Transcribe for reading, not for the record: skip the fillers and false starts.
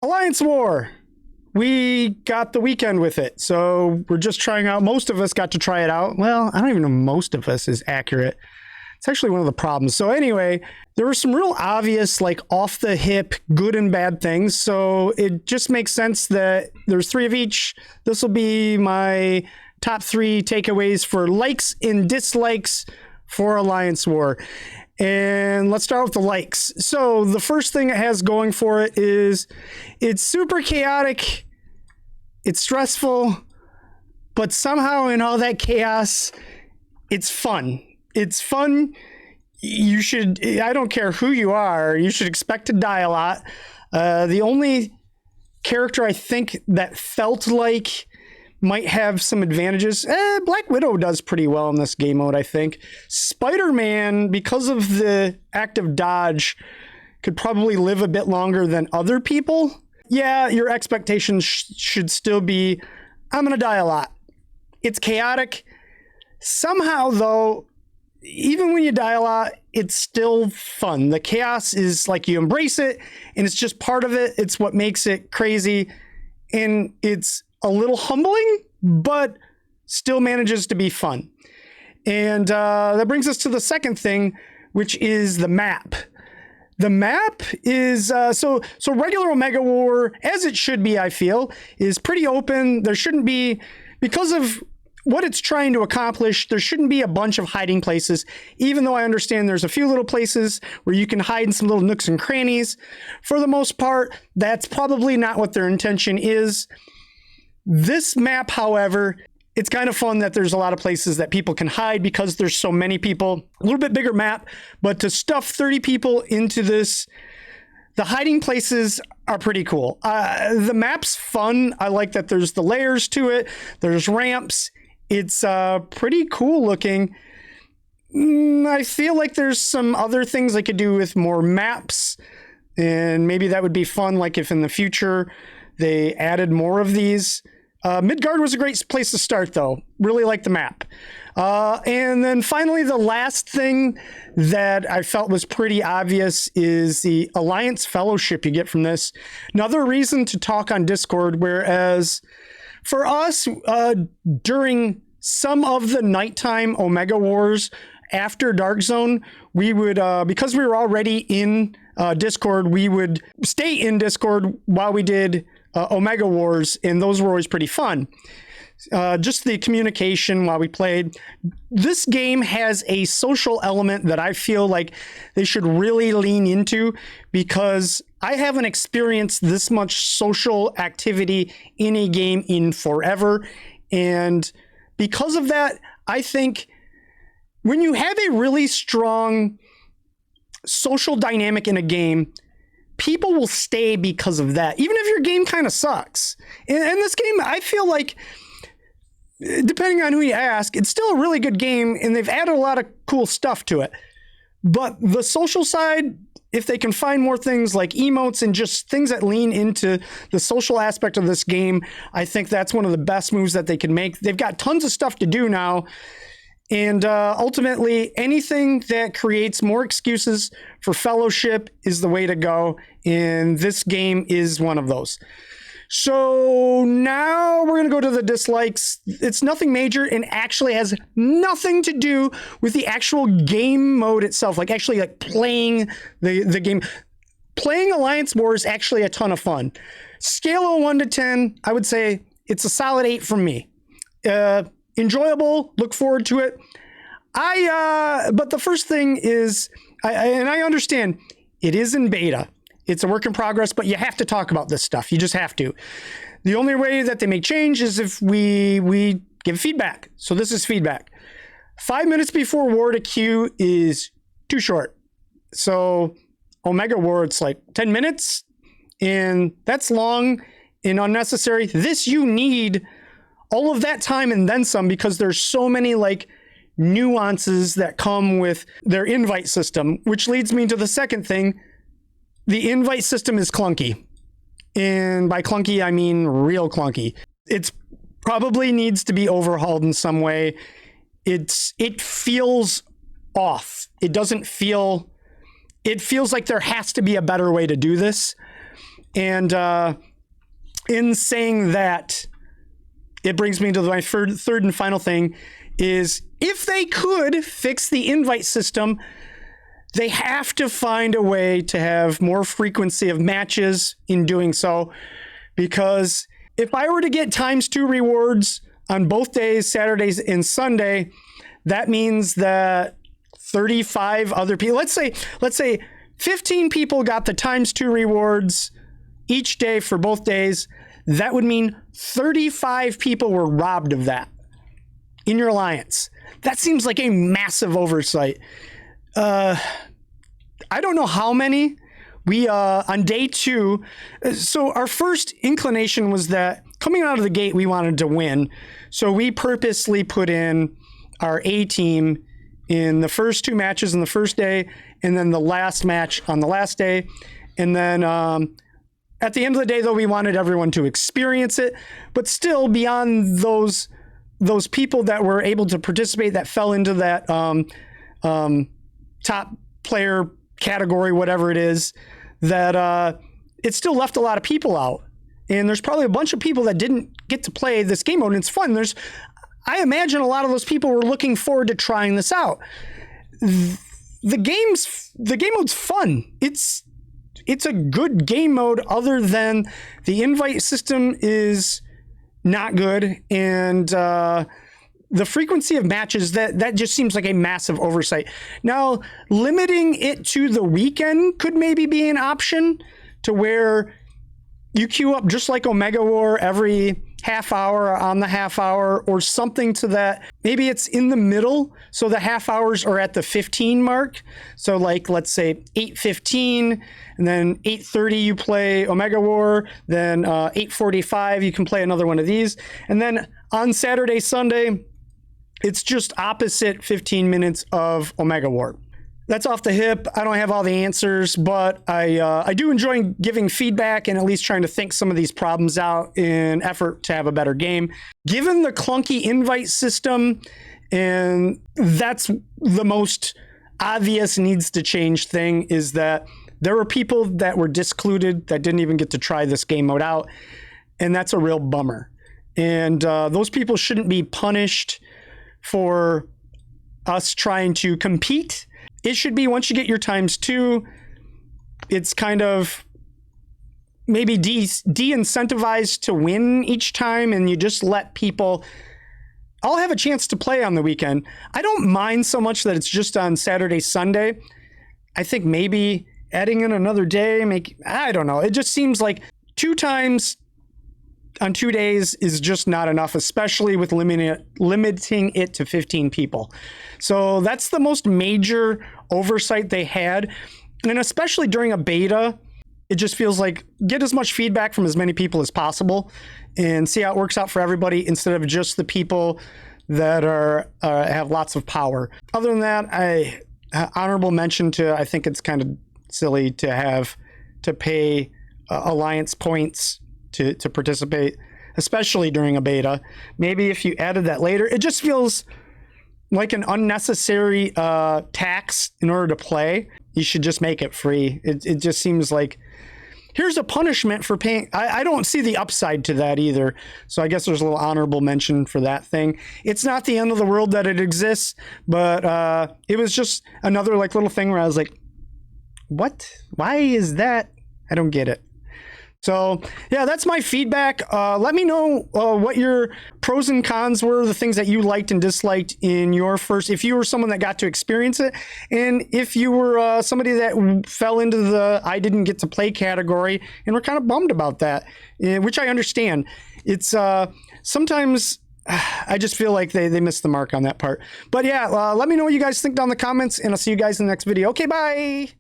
Alliance War. We got the weekend with it. So we're just trying out. Most of us got to try it out. Well, I don't even know most of us is accurate. It's actually one of the problems. So anyway, there were some real obvious, like off the hip, good and bad things. So it just makes sense that there's three of each. This will be my top three takeaways for likes and dislikes for Alliance War. And let's start with the likes. So the first thing it has going for it is it's super chaotic, it's stressful, but somehow in all that chaos, it's fun. It's fun. You should, I don't care who you are, you should expect to die a lot. The only character I think that felt like might have some advantages. Black Widow does pretty well in this game mode, I think. Spider-Man, because of the active dodge, could probably live a bit longer than other people. Yeah, your expectations should still be, I'm going to die a lot. It's chaotic. Somehow, though, even when you die a lot, it's still fun. The chaos is like you embrace it, and it's just part of it. It's what makes it crazy, and it's a little humbling, but still manages to be fun. And that brings us to the second thing, which is the map. The map is, so regular Omega War, as it should be, I feel, is pretty open. There shouldn't be, because of what it's trying to accomplish, there shouldn't be a bunch of hiding places, even though I understand there's a few little places where you can hide in some little nooks and crannies. For the most part, that's probably not what their intention is. This map, however, it's kind of fun that there's a lot of places that people can hide because there's so many people. A little bit bigger map, but to stuff 30 people into this, the hiding places are pretty cool. The map's fun. I like that there's the layers to it. There's ramps. It's pretty cool looking. I feel like there's some other things I could do with more maps, and maybe that would be fun, like if in the future they added more of these. Midgard was a great place to start, though. Really like the map. And then finally, the last thing that I felt was pretty obvious is the Alliance Fellowship you get from this. Another reason to talk on Discord, whereas for us, during some of the nighttime Omega Wars after Dark Zone, we would, because we were already in Discord, we would stay in Discord while we did Omega Wars, and those were always pretty fun. Just the communication while we played. This game has a social element that I feel like they should really lean into, because I haven't experienced this much social activity in a game in forever. And because of that, I think when you have a really strong social dynamic in a game, people will stay because of that, even if your game kind of sucks. And this game, I feel like, depending on who you ask, it's still a really good game, and they've added a lot of cool stuff to it. But the social side, if they can find more things like emotes and just things that lean into the social aspect of this game, I think that's one of the best moves that they can make. They've got tons of stuff to do now. And ultimately, anything that creates more excuses for Fellowship is the way to go. And this game is one of those. So now we're going to go to the dislikes. It's nothing major and actually has nothing to do with the actual game mode itself. Like actually like playing the game. Playing Alliance War is actually a ton of fun. Scale of 1 to 10, I would say it's a solid 8 from me. Enjoyable, look forward to it. But the first thing is, I understand it is in beta. It's a work in progress, but you have to talk about this stuff. You just have to. The only way that they make change is if we give feedback. So this is feedback. 5 minutes before war to queue is too short. So Omega War, it's like 10 minutes, and that's long and unnecessary. This, you need all of that time and then some, because there's so many like nuances that come with their invite system, which leads me to the second thing. The invite system is clunky. And by clunky, I mean real clunky. It's probably needs to be overhauled in some way. It feels off. It feels like there has to be a better way to do this. And in saying that, it brings me to my third and final thing is if they could fix the invite system, they have to find a way to have more frequency of matches in doing so. Because if I were to get ×2 rewards on both days, Saturdays and Sunday, that means that 35 other people, let's say 15 people got the ×2 rewards each day for both days. That would mean 35 people were robbed of that in your alliance. That seems like a massive oversight. I don't know how many. We, on day 2, so our first inclination was that coming out of the gate, we wanted to win. So we purposely put in our A team in the first 2 matches on the first day, and then the last match on the last day. And then at the end of the day, though, we wanted everyone to experience it. But still, beyond those people that were able to participate, that fell into that top player category, whatever it is, that it still left a lot of people out. And there's probably a bunch of people that didn't get to play this game mode, and it's fun. I imagine a lot of those people were looking forward to trying this out. The game mode's fun. It's a good game mode, other than the invite system is not good, and the frequency of matches, that just seems like a massive oversight. Now, limiting it to the weekend could maybe be an option, to where you queue up just like Omega War every half hour on the half hour, or something to that. Maybe it's in the middle, so the half hours are at the 15 mark. So like, let's say 8:15, and then 8:30 you play Omega War, then 8:45 you can play another one of these, and then on Saturday, Sunday, it's just opposite 15 minutes of Omega War. That's off the hip. I don't have all the answers, but I do enjoy giving feedback and at least trying to think some of these problems out in effort to have a better game. Given the clunky invite system, and that's the most obvious needs to change thing, is that there were people that were discluded that didn't even get to try this game mode out, and that's a real bummer. And those people shouldn't be punished for us trying to compete. It should be, once you get your ×2, it's kind of maybe de-incentivized to win each time, and you just let people all have a chance to play on the weekend. I don't mind so much that it's just on Saturday, Sunday. I think maybe adding in another day, I don't know. It just seems like 2 times on 2 days is just not enough, especially with limiting it to 15 people. So that's the most major oversight they had. And especially during a beta, it just feels like get as much feedback from as many people as possible and see how it works out for everybody, instead of just the people that have lots of power. Other than that, honorable mention to, I think it's kind of silly to have to pay alliance points to participate, especially during a beta. Maybe if you added that later, it just feels like an unnecessary tax in order to play. You should just make it free. It just seems like here's a punishment for paying. I don't see the upside to that either. So I guess there's a little honorable mention for that thing. It's not the end of the world that it exists, but it was just another like little thing where I was like, what? Why is that? I don't get it. So yeah, that's my feedback. Let me know what your pros and cons were, the things that you liked and disliked in your first, if you were someone that got to experience it, and if you were somebody that fell into the I didn't get to play category and were kind of bummed about that, which I understand. It's sometimes I just feel like they missed the mark on that part. But yeah, let me know what you guys think down in the comments, and I'll see you guys in the next video. Okay, bye.